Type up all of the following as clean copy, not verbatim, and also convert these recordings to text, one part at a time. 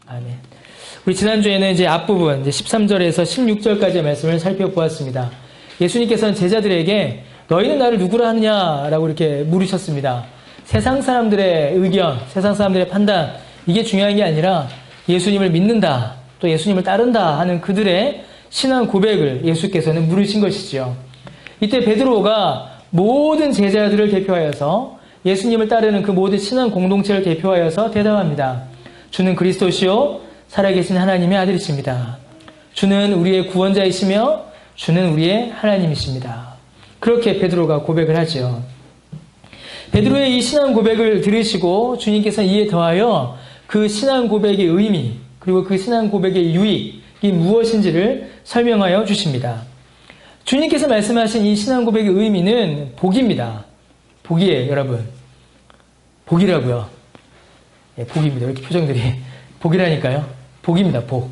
아멘. 우리 지난주에는 이제 앞부분, 이제 13절에서 16절까지의 말씀을 살펴보았습니다. 예수님께서는 제자들에게 너희는 나를 누구라 하느냐라고 이렇게 물으셨습니다. 세상 사람들의 의견, 세상 사람들의 판단, 이게 중요한 게 아니라 예수님을 믿는다, 또 예수님을 따른다 하는 그들의 신앙 고백을 예수께서는 물으신 것이지요. 이때 베드로가 모든 제자들을 대표하여서 예수님을 따르는 그 모든 신앙 공동체를 대표하여서 대답합니다. 주는 그리스도시요 살아계신 하나님의 아들이십니다. 주는 우리의 구원자이시며 주는 우리의 하나님이십니다. 그렇게 베드로가 고백을 하죠. 베드로의 이 신앙 고백을 들으시고 주님께서는 이에 더하여 그 신앙 고백의 의미, 그리고 그 신앙 고백의 유익이 무엇인지를 설명하여 주십니다. 주님께서 말씀하신 이 신앙 고백의 의미는 복입니다. 복이에요, 여러분. 복이라고요. 예, 복입니다. 이렇게 표정들이. 복이라니까요. 복입니다, 복.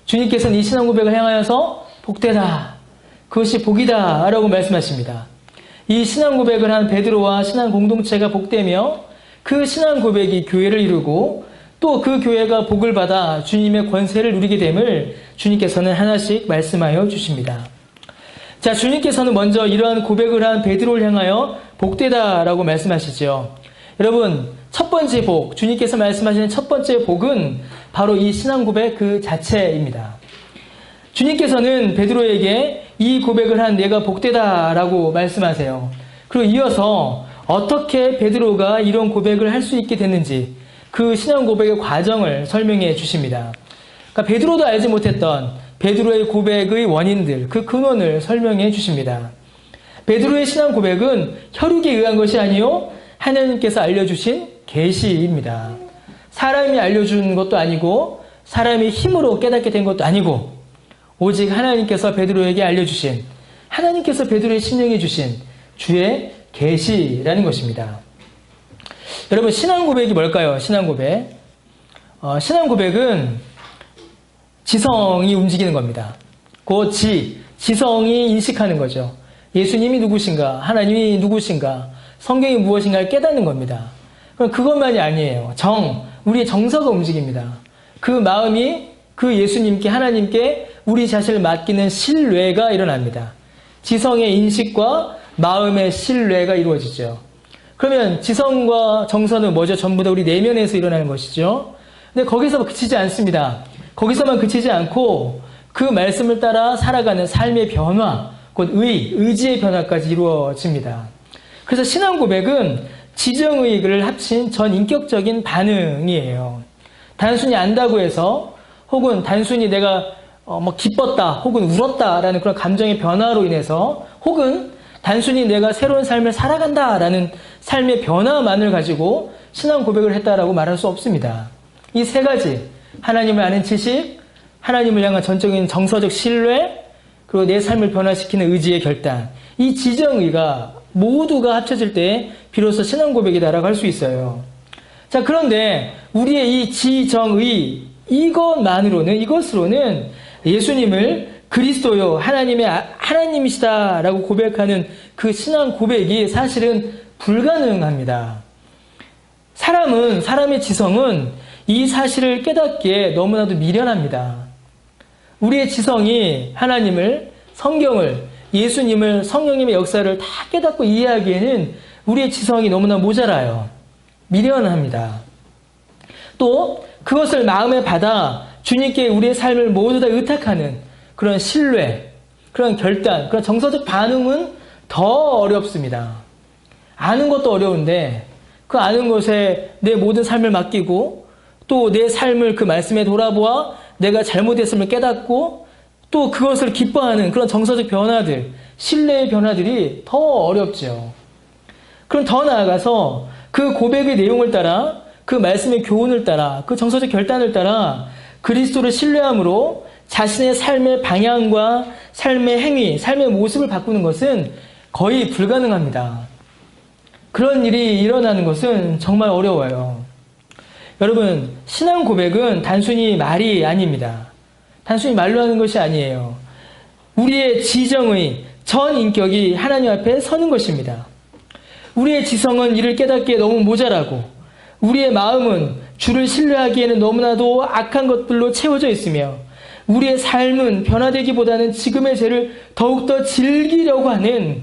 주님께서는 이 신앙 고백을 향하여서 복되다, 그것이 복이다 라고 말씀하십니다. 이 신앙 고백을 한 베드로와 신앙 공동체가 복되며 그 신앙 고백이 교회를 이루고 또 그 교회가 복을 받아 주님의 권세를 누리게 됨을 주님께서는 하나씩 말씀하여 주십니다. 자, 주님께서는 먼저 이러한 고백을 한 베드로를 향하여 복되다라고 말씀하시죠. 여러분, 첫 번째 복, 주님께서 말씀하시는 첫 번째 복은 바로 이 신앙 고백 그 자체입니다. 주님께서는 베드로에게 이 고백을 한 내가 복되다라고 말씀하세요. 그리고 이어서 어떻게 베드로가 이런 고백을 할 수 있게 됐는지 그 신앙 고백의 과정을 설명해 주십니다. 그러니까 베드로도 알지 못했던 베드로의 고백의 원인들, 그 근원을 설명해 주십니다. 베드로의 신앙 고백은 혈육에 의한 것이 아니요 하나님께서 알려주신 계시입니다. 사람이 알려준 것도 아니고 사람의 힘으로 깨닫게 된 것도 아니고 오직 하나님께서 베드로에게 알려주신, 하나님께서 베드로에 신령해 주신 주의 계시라는 것입니다. 여러분, 신앙 고백이 뭘까요? 신앙 고백. 신앙 고백은 지성이 움직이는 겁니다. 그 지성이 인식하는 거죠. 예수님이 누구신가, 하나님이 누구신가, 성경이 무엇인가를 깨닫는 겁니다. 그럼 그것만이 아니에요. 우리의 정서가 움직입니다. 그 마음이 그 예수님께, 하나님께 우리 자신을 맡기는 신뢰가 일어납니다. 지성의 인식과 마음의 신뢰가 이루어지죠. 그러면 지성과 정서는 뭐죠? 전부 다 우리 내면에서 일어나는 것이죠. 근데 거기서 그치지 않습니다. 거기서만 그치지 않고 그 말씀을 따라 살아가는 삶의 변화, 곧 의지의 변화까지 이루어집니다. 그래서 신앙 고백은 지정의를 합친 전인격적인 반응이에요. 단순히 안다고 해서 혹은 단순히 내가 기뻤다 혹은 울었다라는 그런 감정의 변화로 인해서 혹은 단순히 내가 새로운 삶을 살아간다라는 삶의 변화만을 가지고 신앙 고백을 했다라고 말할 수 없습니다. 이 세 가지, 하나님을 아는 지식, 하나님을 향한 전적인 정서적 신뢰, 그리고 내 삶을 변화시키는 의지의 결단, 이 지정의가 모두가 합쳐질 때 비로소 신앙 고백이다라고 할 수 있어요. 자, 그런데 우리의 이 지정의, 이것으로는 예수님을 그리스도요, 하나님이시다라고 고백하는 그 신앙 고백이 사실은 불가능합니다. 사람의 지성은 이 사실을 깨닫기에 너무나도 미련합니다. 우리의 지성이 하나님을, 성경을, 예수님을, 성령님의 역사를 다 깨닫고 이해하기에는 우리의 지성이 너무나 모자라요. 미련합니다. 또 그것을 마음에 받아 주님께 우리의 삶을 모두 다 의탁하는 그런 신뢰, 그런 결단, 그런 정서적 반응은 더 어렵습니다. 아는 것도 어려운데 그 아는 것에 내 모든 삶을 맡기고 또 내 삶을 그 말씀에 돌아보아 내가 잘못했음을 깨닫고 또 그것을 기뻐하는 그런 정서적 변화들, 신뢰의 변화들이 더 어렵죠. 그럼 더 나아가서 그 고백의 내용을 따라, 그 말씀의 교훈을 따라, 그 정서적 결단을 따라 그리스도를 신뢰함으로 자신의 삶의 방향과 삶의 행위, 삶의 모습을 바꾸는 것은 거의 불가능합니다. 그런 일이 일어나는 것은 정말 어려워요. 여러분, 신앙 고백은 단순히 말이 아닙니다. 단순히 말로 하는 것이 아니에요. 우리의 지정의 전 인격이 하나님 앞에 서는 것입니다. 우리의 지성은 이를 깨닫기에 너무 모자라고 우리의 마음은 주를 신뢰하기에는 너무나도 악한 것들로 채워져 있으며 우리의 삶은 변화되기보다는 지금의 죄를 더욱더 즐기려고 하는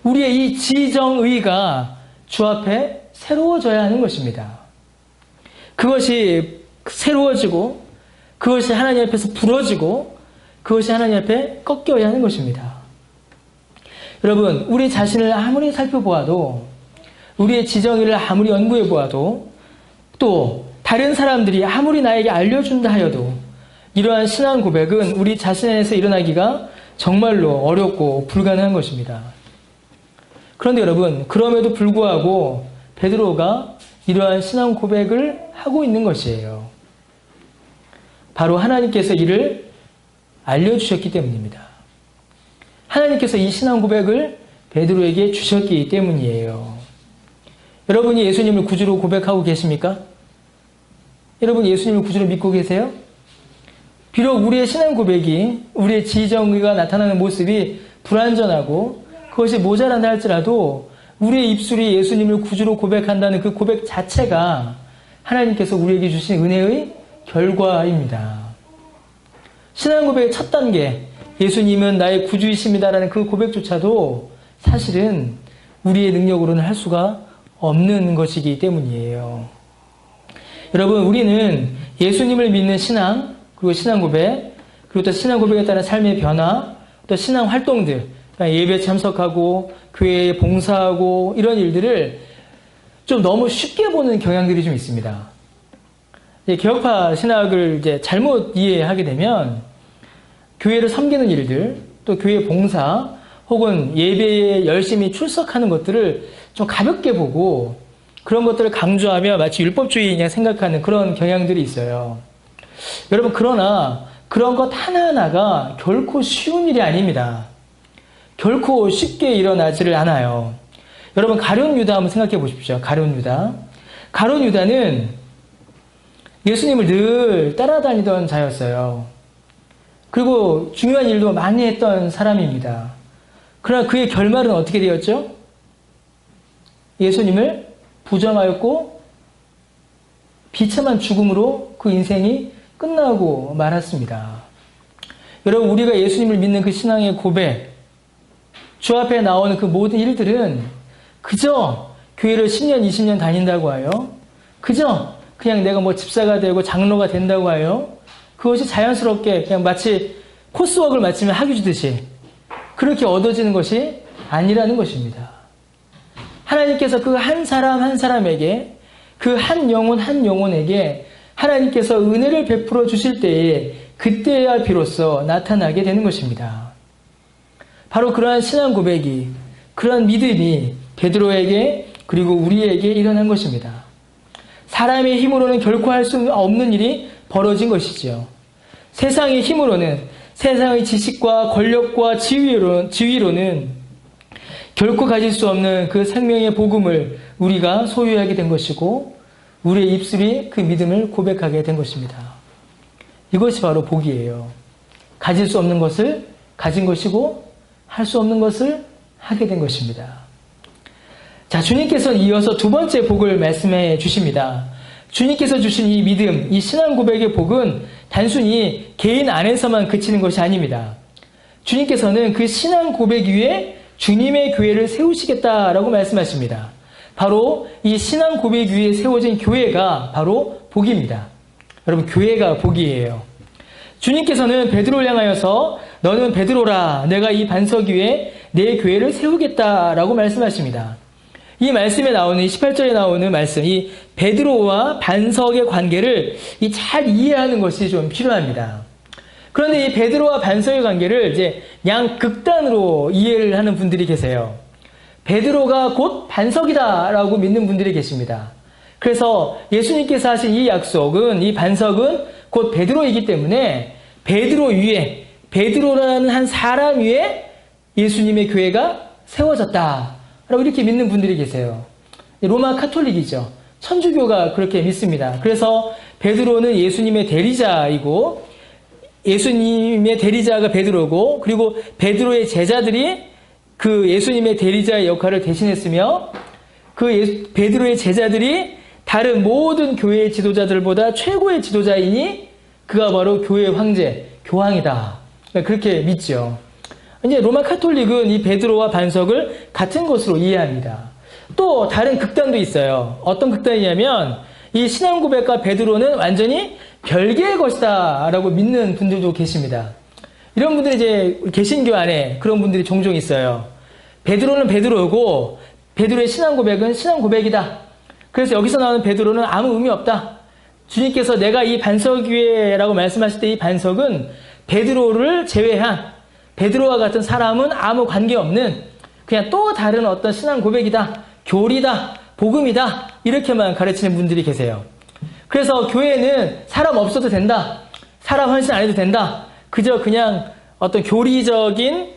우리의 이 지정의가 주 앞에 새로워져야 하는 것입니다. 그것이 새로워지고 그것이 하나님 앞에서 부러지고 그것이 하나님 앞에 꺾여야 하는 것입니다. 여러분, 우리 자신을 아무리 살펴보아도 우리의 지정의를 아무리 연구해 보아도 또 다른 사람들이 아무리 나에게 알려준다 하여도 이러한 신앙 고백은 우리 자신 안에서 일어나기가 정말로 어렵고 불가능한 것입니다. 그런데 여러분, 그럼에도 불구하고 베드로가 이러한 신앙 고백을 하고 있는 것이에요. 바로 하나님께서 이를 알려주셨기 때문입니다. 하나님께서 이 신앙 고백을 베드로에게 주셨기 때문이에요. 여러분이 예수님을 구주로 고백하고 계십니까? 여러분 예수님을 구주로 믿고 계세요? 비록 우리의 신앙 고백이 우리의 지정의가 나타나는 모습이 불완전하고 그것이 모자란다 할지라도 우리의 입술이 예수님을 구주로 고백한다는 그 고백 자체가 하나님께서 우리에게 주신 은혜의 결과입니다. 신앙 고백의 첫 단계, 예수님은 나의 구주이십니다라는 그 고백조차도 사실은 우리의 능력으로는 할 수가 없는 것이기 때문이에요. 여러분, 우리는 예수님을 믿는 신앙, 그리고 신앙 고백, 그리고 또 신앙 고백에 따른 삶의 변화, 또 신앙 활동들, 예배 참석하고 교회에 봉사하고 이런 일들을 좀 너무 쉽게 보는 경향들이 좀 있습니다. 개혁파 신학을 이제 잘못 이해하게 되면 교회를 섬기는 일들, 또 교회 봉사, 혹은 예배에 열심히 출석하는 것들을 좀 가볍게 보고 그런 것들을 강조하며 마치 율법주의냐 생각하는 그런 경향들이 있어요. 여러분, 그러나 그런 것 하나하나가 결코 쉬운 일이 아닙니다. 결코 쉽게 일어나지를 않아요. 여러분, 가룟 유다 한번 생각해 보십시오. 가룟 유다. 가룟 유다는 예수님을 늘 따라다니던 자였어요. 그리고 중요한 일도 많이 했던 사람입니다. 그러나 그의 결말은 어떻게 되었죠? 예수님을 부정하였고 비참한 죽음으로 그 인생이 끝나고 말았습니다. 여러분, 우리가 예수님을 믿는 그 신앙의 고백, 주 앞에 나오는 그 모든 일들은 그저 교회를 10년, 20년 다닌다고 하여, 그저 그냥 내가 뭐 집사가 되고 장로가 된다고 하여 그것이 자연스럽게 그냥 마치 코스웍을 마치면 학위 주듯이 그렇게 얻어지는 것이 아니라는 것입니다. 하나님께서 그 한 사람 한 사람에게, 그 한 영혼 한 영혼에게 하나님께서 은혜를 베풀어 주실 때에 그때야 비로소 나타나게 되는 것입니다. 바로 그러한 신앙 고백이, 그러한 믿음이 베드로에게 그리고 우리에게 일어난 것입니다. 사람의 힘으로는 결코 할 수 없는 일이 벌어진 것이지요. 세상의 힘으로는, 세상의 지식과 권력과 지위로는 결코 가질 수 없는 그 생명의 복음을 우리가 소유하게 된 것이고 우리의 입술이 그 믿음을 고백하게 된 것입니다. 이것이 바로 복이에요. 가질 수 없는 것을 가진 것이고 할 수 없는 것을 하게 된 것입니다. 자, 주님께서는 이어서 두 번째 복을 말씀해 주십니다. 주님께서 주신 이 믿음, 이 신앙 고백의 복은 단순히 개인 안에서만 그치는 것이 아닙니다. 주님께서는 그 신앙 고백 위에 주님의 교회를 세우시겠다라고 말씀하십니다. 바로 이 신앙 고백 위에 세워진 교회가 바로 복입니다. 여러분, 교회가 복이에요. 주님께서는 베드로를 향하여서 너는 베드로라, 내가 이 반석 위에 내 교회를 세우겠다라고 말씀하십니다. 이 말씀에 나오는, 18절에 나오는 말씀, 이 베드로와 반석의 관계를 잘 이해하는 것이 좀 필요합니다. 그런데 이 베드로와 반석의 관계를 이제 양극단으로 이해를 하는 분들이 계세요. 베드로가 곧 반석이다라고 믿는 분들이 계십니다. 그래서 예수님께서 하신 이 약속은, 이 반석은 곧 베드로이기 때문에 베드로 위에, 베드로라는 한 사람 위에 예수님의 교회가 세워졌다 라고 이렇게 믿는 분들이 계세요. 로마 카톨릭이죠. 천주교가 그렇게 믿습니다. 그래서 베드로는 예수님의 대리자이고 예수님의 대리자가 베드로고, 그리고 베드로의 제자들이 그 예수님의 대리자의 역할을 대신했으며 그 베드로의 제자들이 다른 모든 교회의 지도자들보다 최고의 지도자이니 그가 바로 교회의 황제, 교황이다. 그렇게 믿죠. 이제 로마 카톨릭은 이 베드로와 반석을 같은 것으로 이해합니다. 또 다른 극단도 있어요. 어떤 극단이냐면 이 신앙 고백과 베드로는 완전히 별개의 것이다 라고 믿는 분들도 계십니다. 이런 분들이 이제 개신교 안에 그런 분들이 종종 있어요. 베드로는 베드로고 베드로의 신앙 고백은 신앙 고백이다. 그래서 여기서 나오는 베드로는 아무 의미 없다. 주님께서 내가 이 반석 위에라고 말씀하실 때 이 반석은 베드로를 제외한 베드로와 같은 사람은 아무 관계없는 그냥 또 다른 어떤 신앙 고백이다. 교리다. 복음이다. 이렇게만 가르치는 분들이 계세요. 그래서 교회는 사람 없어도 된다. 사람 헌신 안 해도 된다. 그저 그냥 어떤 교리적인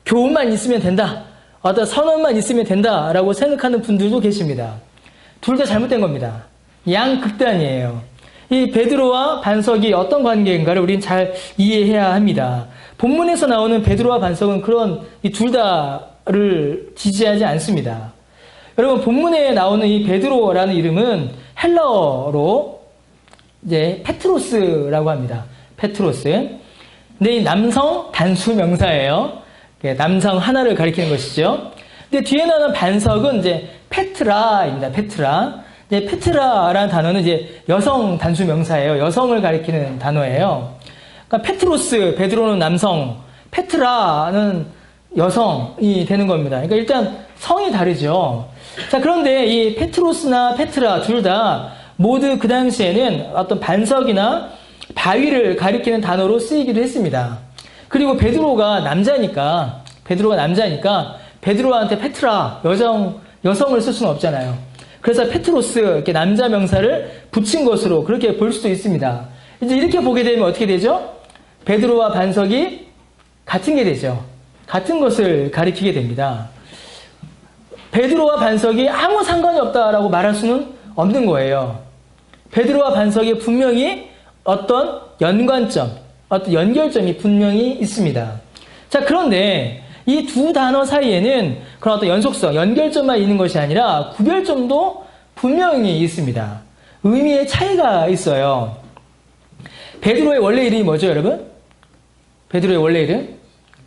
교훈만 있으면 된다. 어떤 선언만 있으면 된다라고 생각하는 분들도 계십니다. 둘 다 잘못된 겁니다. 양극단이에요. 이 베드로와 반석이 어떤 관계인가를 우리는 잘 이해해야 합니다. 본문에서 나오는 베드로와 반석은 그런 이 둘 다를 지지하지 않습니다. 여러분, 본문에 나오는 이 베드로라는 이름은 헬라어로 이제 페트로스라고 합니다. 페트로스. 근데 이 남성 단수 명사예요. 남성 하나를 가리키는 것이죠. 근데 뒤에 나오는 반석은 이제 페트라입니다. 페트라. 이제 페트라라는 단어는 이제 여성 단수 명사예요. 여성을 가리키는 단어예요. 그러니까 페트로스, 베드로는 남성, 페트라는 여성이 되는 겁니다. 그러니까 일단 성이 다르죠. 자, 그런데 이 페트로스나 페트라 둘 다 모두 그 당시에는 어떤 반석이나 바위를 가리키는 단어로 쓰이기도 했습니다. 그리고 베드로가 남자니까 베드로한테 페트라, 여성을 쓸 수는 없잖아요. 그래서 페트로스, 이렇게 남자 명사를 붙인 것으로 그렇게 볼 수도 있습니다. 이제 이렇게 보게 되면 어떻게 되죠? 베드로와 반석이 같은 게 되죠. 같은 것을 가리키게 됩니다. 베드로와 반석이 아무 상관이 없다라고 말할 수는 없는 거예요. 베드로와 반석이 분명히 어떤 연관점, 어떤 연결점이 분명히 있습니다. 자, 그런데 이 두 단어 사이에는 그런 어떤 연속성, 연결점만 있는 것이 아니라 구별점도 분명히 있습니다. 의미의 차이가 있어요. 베드로의 원래 이름이 뭐죠, 여러분? 베드로의 원래 이름?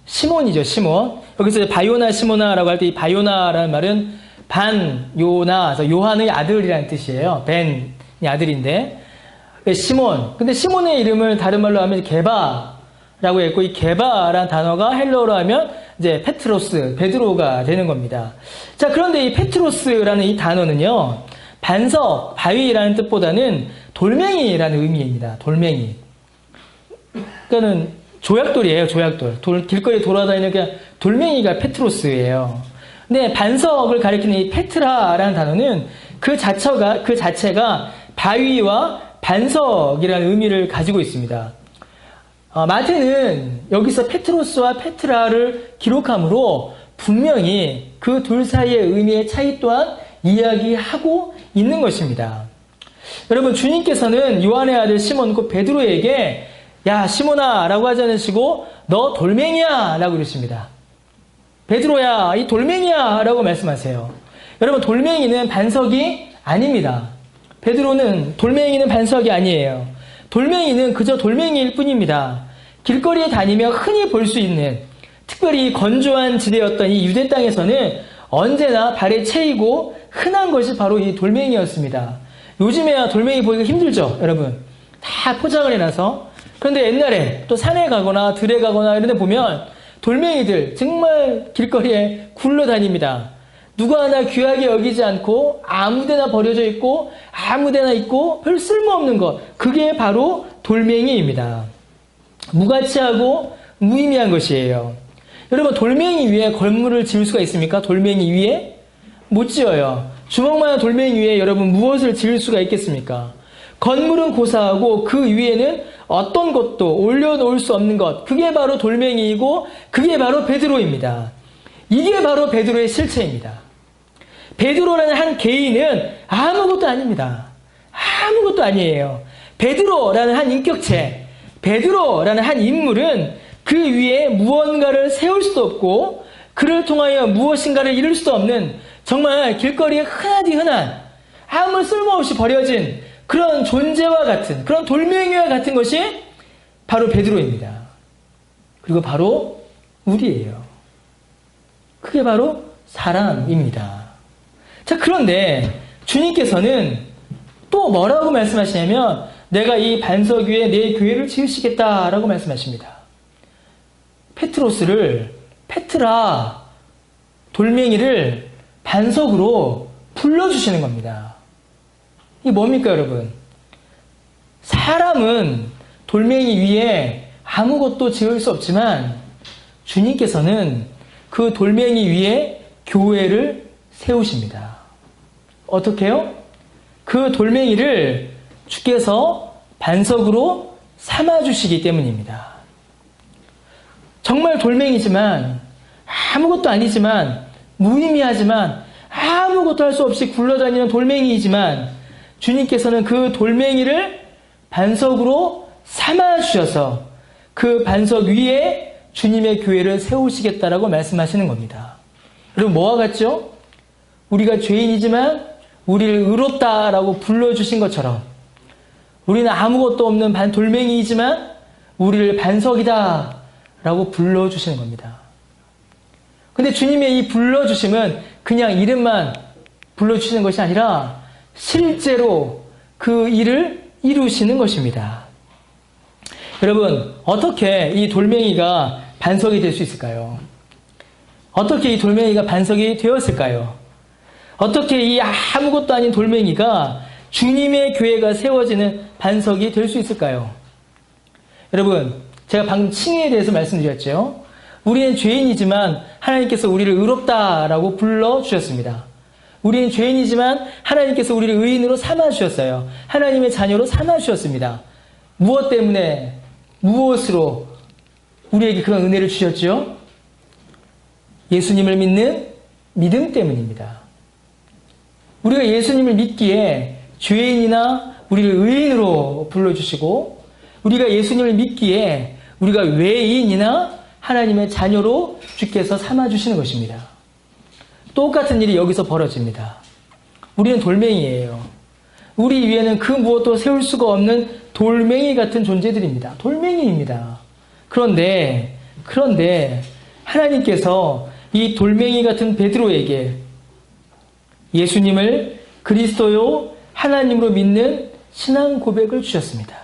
시몬이죠, 시몬. 여기서 바요나 시모나라고 할 때 이 바요나라는 말은 반요나, 요한의 아들이라는 뜻이에요. 벤이 아들인데. 시몬. 근데 시몬의 이름을 다른 말로 하면 게바라고 했고, 이 게바라는 단어가 헬라어로 하면 이제 페트로스, 베드로가 되는 겁니다. 자, 그런데 이 페트로스라는 이 단어는요, 반석, 바위라는 뜻보다는 돌멩이라는 의미입니다. 돌멩이. 그러니까는 조약돌이에요, 조약돌. 길거리에 돌아다니는 그냥 돌멩이가 페트로스예요. 근데 반석을 가리키는 이 페트라라는 단어는 그 자체가 바위와 반석이라는 의미를 가지고 있습니다. 마태는 여기서 페트로스와 페트라를 기록하므로 분명히 그 둘 사이의 의미의 차이 또한 이야기하고 있는 것입니다. 여러분, 주님께서는 요한의 아들 시몬 곧 베드로에게 야, 시몬아 라고 하지 않으시고 너 돌멩이야 라고 그러십니다. 베드로야, 이 돌멩이야 라고 말씀하세요. 여러분, 돌멩이는 반석이 아닙니다. 베드로는 돌멩이는 반석이 아니에요. 돌멩이는 그저 돌멩이일 뿐입니다. 길거리에 다니며 흔히 볼 수 있는, 특별히 건조한 지대였던 이 유대 땅에서는 언제나 발에 채이고 흔한 것이 바로 이 돌멩이였습니다. 요즘에야 돌멩이 보기가 힘들죠, 여러분. 다 포장을 해놔서. 그런데 옛날에 또 산에 가거나 들에 가거나 이런 데 보면 돌멩이들 정말 길거리에 굴러다닙니다. 누가 하나 귀하게 여기지 않고 아무데나 버려져 있고 아무데나 있고 별 쓸모없는 것, 그게 바로 돌멩이입니다. 무가치하고 무의미한 것이에요. 여러분, 돌멩이 위에 건물을 지을 수가 있습니까? 돌멩이 위에? 못 지어요. 주먹만한 돌멩이 위에 여러분 무엇을 지을 수가 있겠습니까? 건물은 고사하고 그 위에는 어떤 것도 올려놓을 수 없는 것, 그게 바로 돌멩이이고 그게 바로 베드로입니다. 이게 바로 베드로의 실체입니다. 베드로라는 한 개인은 아무것도 아닙니다. 아무것도 아니에요. 베드로라는 한 인격체, 베드로라는 한 인물은 그 위에 무언가를 세울 수도 없고 그를 통하여 무엇인가를 이룰 수도 없는 정말 길거리에 흔하디 흔한 아무 쓸모없이 버려진 그런 존재와 같은, 그런 돌멩이와 같은 것이 바로 베드로입니다. 그리고 바로 우리예요. 그게 바로 사람입니다. 자, 그런데 주님께서는 또 뭐라고 말씀하시냐면 내가 이 반석 위에 내 교회를 지으시겠다라고 말씀하십니다. 페트로스를, 페트라, 돌멩이를 반석으로 불러주시는 겁니다. 이게 뭡니까, 여러분? 사람은 돌멩이 위에 아무것도 지을 수 없지만 주님께서는 그 돌멩이 위에 교회를 세우십니다. 어떻게 해요? 그 돌멩이를 주께서 반석으로 삼아주시기 때문입니다. 정말 돌멩이지만 아무것도 아니지만 무의미하지만 아무것도 할 수 없이 굴러다니는 돌멩이이지만 주님께서는 그 돌멩이를 반석으로 삼아주셔서 그 반석 위에 주님의 교회를 세우시겠다라고 말씀하시는 겁니다. 여러분 뭐와 같죠? 우리가 죄인이지만 우리를 의롭다라고 불러주신 것처럼 우리는 아무것도 없는 돌멩이이지만 우리를 반석이다라고 불러주시는 겁니다. 근데 주님의 이 불러주심은 그냥 이름만 불러주시는 것이 아니라 실제로 그 일을 이루시는 것입니다. 여러분, 어떻게 이 돌멩이가 반석이 될 수 있을까요? 어떻게 이 돌멩이가 반석이 되었을까요? 어떻게 이 아무것도 아닌 돌멩이가 주님의 교회가 세워지는 반석이 될 수 있을까요? 여러분, 제가 방금 칭의에 대해서 말씀드렸죠. 우리는 죄인이지만 하나님께서 우리를 의롭다라고 불러주셨습니다. 우리는 죄인이지만 하나님께서 우리를 의인으로 삼아주셨어요. 하나님의 자녀로 삼아주셨습니다. 무엇 때문에, 무엇으로 우리에게 그런 은혜를 주셨죠? 예수님을 믿는 믿음 때문입니다. 우리가 예수님을 믿기에 죄인이나 우리를 의인으로 불러주시고 우리가 예수님을 믿기에 우리가 외인이나 하나님의 자녀로 주께서 삼아주시는 것입니다. 똑같은 일이 여기서 벌어집니다. 우리는 돌멩이에요. 우리 위에는 그 무엇도 세울 수가 없는 돌멩이 같은 존재들입니다. 돌멩이입니다. 그런데 하나님께서 이 돌멩이 같은 베드로에게 예수님을 그리스도요 하나님으로 믿는 신앙 고백을 주셨습니다.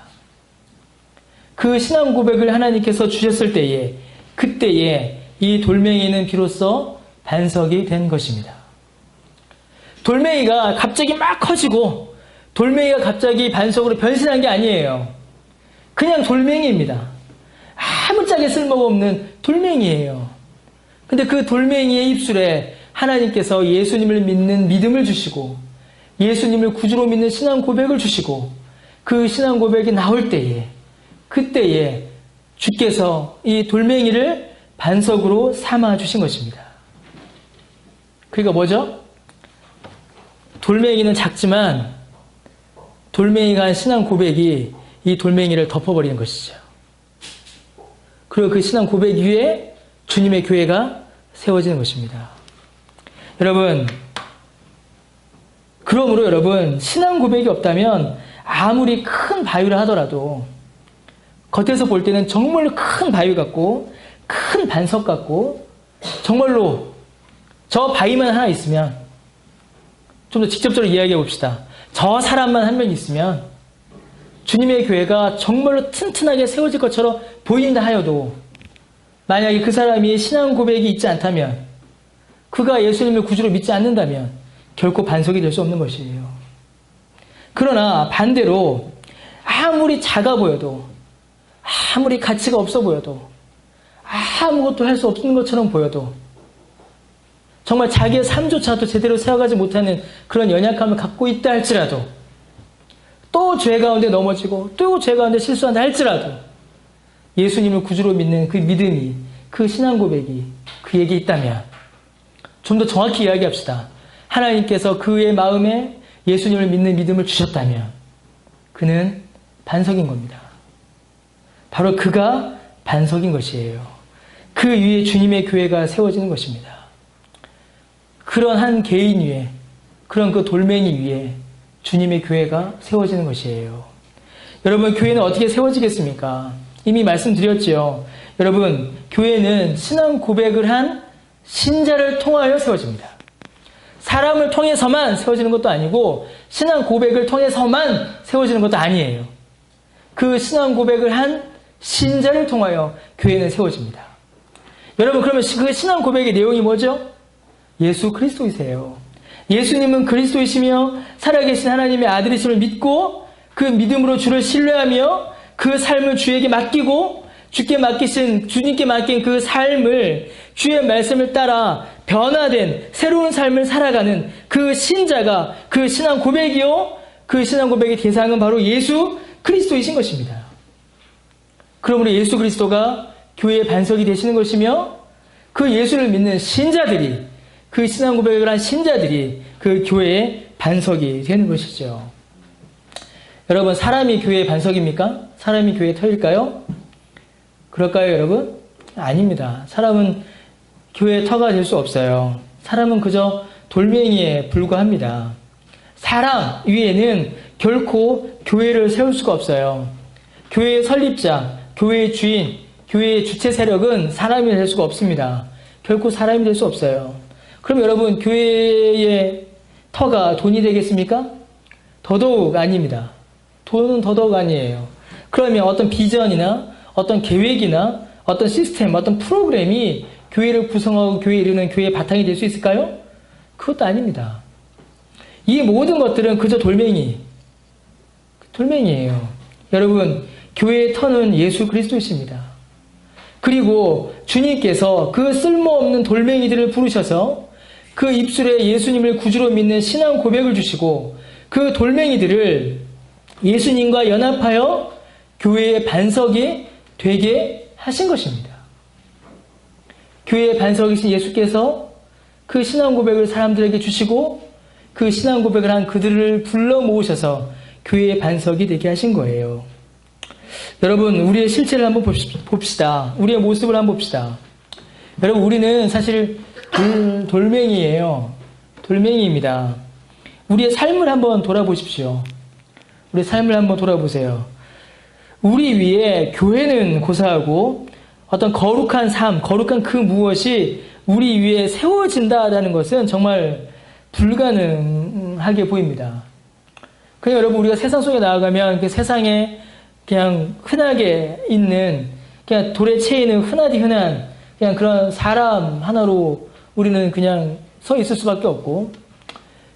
그 신앙 고백을 하나님께서 주셨을 때에 그때에 이 돌멩이는 비로소 반석이 된 것입니다. 돌멩이가 갑자기 막 커지고 돌멩이가 갑자기 반석으로 변신한 게 아니에요. 그냥 돌멩이입니다. 아무짝에 쓸모가 없는 돌멩이에요. 근데 그 돌멩이의 입술에 하나님께서 예수님을 믿는 믿음을 주시고 예수님을 구주로 믿는 신앙 고백을 주시고 그 신앙 고백이 나올 때에 그때에 주께서 이 돌멩이를 반석으로 삼아 주신 것입니다. 그러니까 뭐죠? 돌멩이는 작지만 돌멩이가 한 신앙 고백이 이 돌멩이를 덮어버리는 것이죠. 그리고 그 신앙 고백 위에 주님의 교회가 세워지는 것입니다. 여러분, 그러므로 여러분, 신앙 고백이 없다면 아무리 큰 바위를 하더라도 겉에서 볼 때는 정말로 큰 바위 같고 큰 반석 같고 정말로 저 바위만 하나 있으면 좀 더 직접적으로 이야기해 봅시다. 저 사람만 한 명 있으면 주님의 교회가 정말로 튼튼하게 세워질 것처럼 보인다 하여도 만약에 그 사람이 신앙 고백이 있지 않다면 그가 예수님을 구주로 믿지 않는다면 결코 반석이 될 수 없는 것이에요. 그러나 반대로 아무리 작아 보여도 아무리 가치가 없어 보여도 아무것도 할 수 없는 것처럼 보여도 정말 자기의 삶조차도 제대로 세워가지 못하는 그런 연약함을 갖고 있다 할지라도 또 죄 가운데 넘어지고 또 죄 가운데 실수한다 할지라도 예수님을 구주로 믿는 그 믿음이 그 신앙 고백이 그에게 있다면 좀 더 정확히 이야기합시다. 하나님께서 그의 마음에 예수님을 믿는 믿음을 주셨다면 그는 반석인 겁니다. 바로 그가 반석인 것이에요. 그 위에 주님의 교회가 세워지는 것입니다. 그런 한 개인 위에, 그런 그 돌멩이 위에 주님의 교회가 세워지는 것이에요. 여러분, 교회는 어떻게 세워지겠습니까? 이미 말씀드렸지요. 여러분, 교회는 신앙 고백을 한 신자를 통하여 세워집니다. 사람을 통해서만 세워지는 것도 아니고 신앙 고백을 통해서만 세워지는 것도 아니에요. 그 신앙 고백을 한 신자를 통하여 교회는 세워집니다. 여러분, 그러면 그 신앙 고백의 내용이 뭐죠? 예수 그리스도이세요. 예수님은 그리스도이시며 살아계신 하나님의 아들이심을 믿고 그 믿음으로 주를 신뢰하며 그 삶을 주에게 맡기고 주님께 맡긴 그 삶을 주의 말씀을 따라 변화된 새로운 삶을 살아가는 그 신자가 그 신앙 고백이요. 그 신앙 고백의 대상은 바로 예수 그리스도이신 것입니다. 그러므로 예수 그리스도가 교회의 반석이 되시는 것이며 그 예수를 믿는 신자들이 그 신앙 고백을 한 신자들이 그 교회의 반석이 되는 것이죠. 여러분, 사람이 교회의 반석입니까? 사람이 교회의 터일까요? 그럴까요, 여러분? 아닙니다. 사람은 교회의 터가 될 수 없어요. 사람은 그저 돌멩이에 불과합니다. 사람 위에는 결코 교회를 세울 수가 없어요. 교회의 설립자, 교회의 주인, 교회의 주체 세력은 사람이 될 수가 없습니다. 결코 사람이 될 수 없어요. 그럼 여러분, 교회의 터가 돈이 되겠습니까? 더더욱 아닙니다. 돈은 더더욱 아니에요. 그러면 어떤 비전이나 어떤 계획이나 어떤 시스템, 어떤 프로그램이 교회를 구성하고 교회에 이르는 교회의 바탕이 될 수 있을까요? 그것도 아닙니다. 이 모든 것들은 그저 돌멩이에요. 여러분, 교회의 터는 예수 그리스도이십니다. 그리고 주님께서 그 쓸모없는 돌멩이들을 부르셔서 그 입술에 예수님을 구주로 믿는 신앙 고백을 주시고 그 돌멩이들을 예수님과 연합하여 교회의 반석이 되게 하신 것입니다. 교회의 반석이신 예수께서 그 신앙 고백을 사람들에게 주시고 그 신앙 고백을 한 그들을 불러 모으셔서 교회의 반석이 되게 하신 거예요. 여러분, 우리의 실체를 한번 봅시다. 우리의 모습을 한번 봅시다. 여러분, 우리는 사실 돌멩이에요. 돌멩이입니다. 우리의 삶을 한번 돌아보십시오. 우리의 삶을 한번 돌아보세요. 우리 위에 교회는 고사하고 어떤 거룩한 삶, 거룩한 그 무엇이 우리 위에 세워진다라는 것은 정말 불가능하게 보입니다. 그냥 여러분, 우리가 세상 속에 나아가면 그 세상에 그냥 흔하게 있는 그냥 돌에 채이는 흔하디 흔한 그냥 그런 사람 하나로 우리는 그냥 서 있을 수밖에 없고,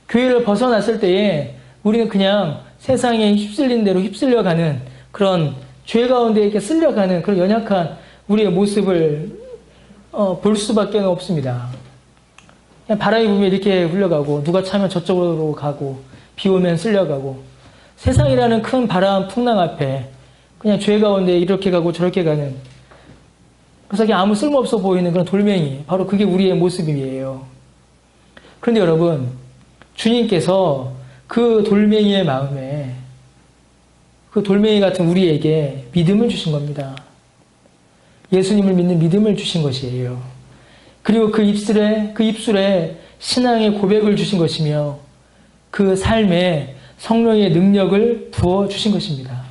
교회를 벗어났을 때에 우리는 그냥 세상에 휩쓸린 대로 휩쓸려가는 그런 죄 가운데 이렇게 쓸려가는 그런 연약한 우리의 모습을 볼 수밖에 없습니다. 그냥 바람이 불면 이렇게 흘러가고, 누가 차면 저쪽으로 가고, 비 오면 쓸려가고, 세상이라는 큰 바람 풍랑 앞에 그냥 죄 가운데 이렇게 가고 저렇게 가는, 그래서 그냥 아무 쓸모없어 보이는 그런 돌멩이, 바로 그게 우리의 모습이에요. 그런데 여러분, 주님께서 그 돌멩이의 마음에, 그 돌멩이 같은 우리에게 믿음을 주신 겁니다. 예수님을 믿는 믿음을 주신 것이에요. 그리고 그 입술에 신앙의 고백을 주신 것이며, 그 삶에 성령의 능력을 부어주신 것입니다.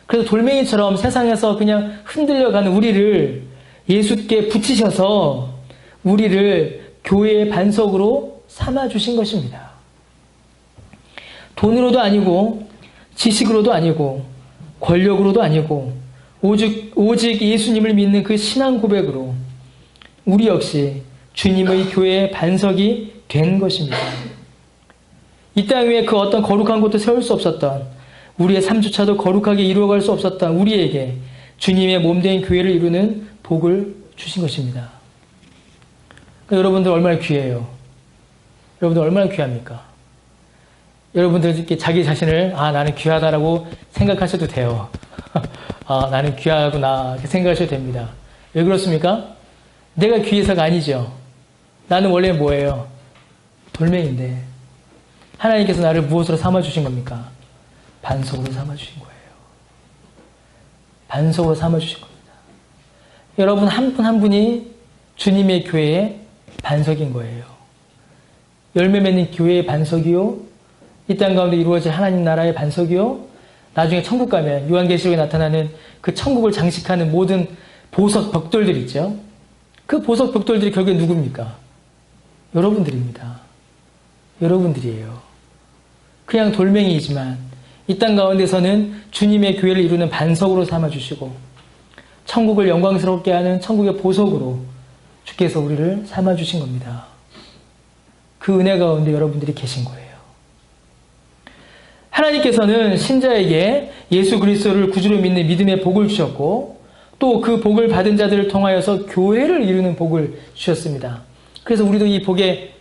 그래서 돌멩이처럼 세상에서 그냥 흔들려가는 우리를 예수께 붙이셔서 우리를 교회의 반석으로 삼아주신 것입니다. 돈으로도 아니고 지식으로도 아니고 권력으로도 아니고 오직 예수님을 믿는 그 신앙 고백으로 우리 역시 주님의 교회의 반석이 된 것입니다. 이 땅 위에 그 어떤 거룩한 곳도 세울 수 없었던, 우리의 삶조차도 거룩하게 이루어갈 수 없었던 우리에게 주님의 몸된 교회를 이루는 복을 주신 것입니다. 그러니까 여러분들 얼마나 귀해요. 여러분들 얼마나 귀합니까? 여러분들 이렇게 자기 자신을 나는 귀하다라고 생각하셔도 돼요. 나는 귀하구나 이렇게 생각하셔도 됩니다. 왜 그렇습니까? 내가 귀해서가 아니죠. 나는 원래 뭐예요? 돌멩이인데 하나님께서 나를 무엇으로 삼아주신 겁니까? 반석으로 삼아주신 거예요. 반석으로 삼아주신 겁니다. 여러분 한 분 한 분이 주님의 교회의 반석인 거예요. 열매 맺는 교회의 반석이요, 이 땅 가운데 이루어질 하나님 나라의 반석이요. 나중에 천국 가면 요한계시록에 나타나는 그 천국을 장식하는 모든 보석 벽돌들 있죠. 그 보석 벽돌들이 결국에 누굽니까? 여러분들입니다. 여러분들이에요. 그냥 돌멩이이지만 이 땅 가운데서는 주님의 교회를 이루는 반석으로 삼아주시고 천국을 영광스럽게 하는 천국의 보석으로 주께서 우리를 삼아주신 겁니다. 그 은혜 가운데 여러분들이 계신 거예요. 하나님께서는 신자에게 예수 그리스도를 구주로 믿는 믿음의 복을 주셨고 또 그 복을 받은 자들을 통하여서 교회를 이루는 복을 주셨습니다. 그래서 우리도 이 복의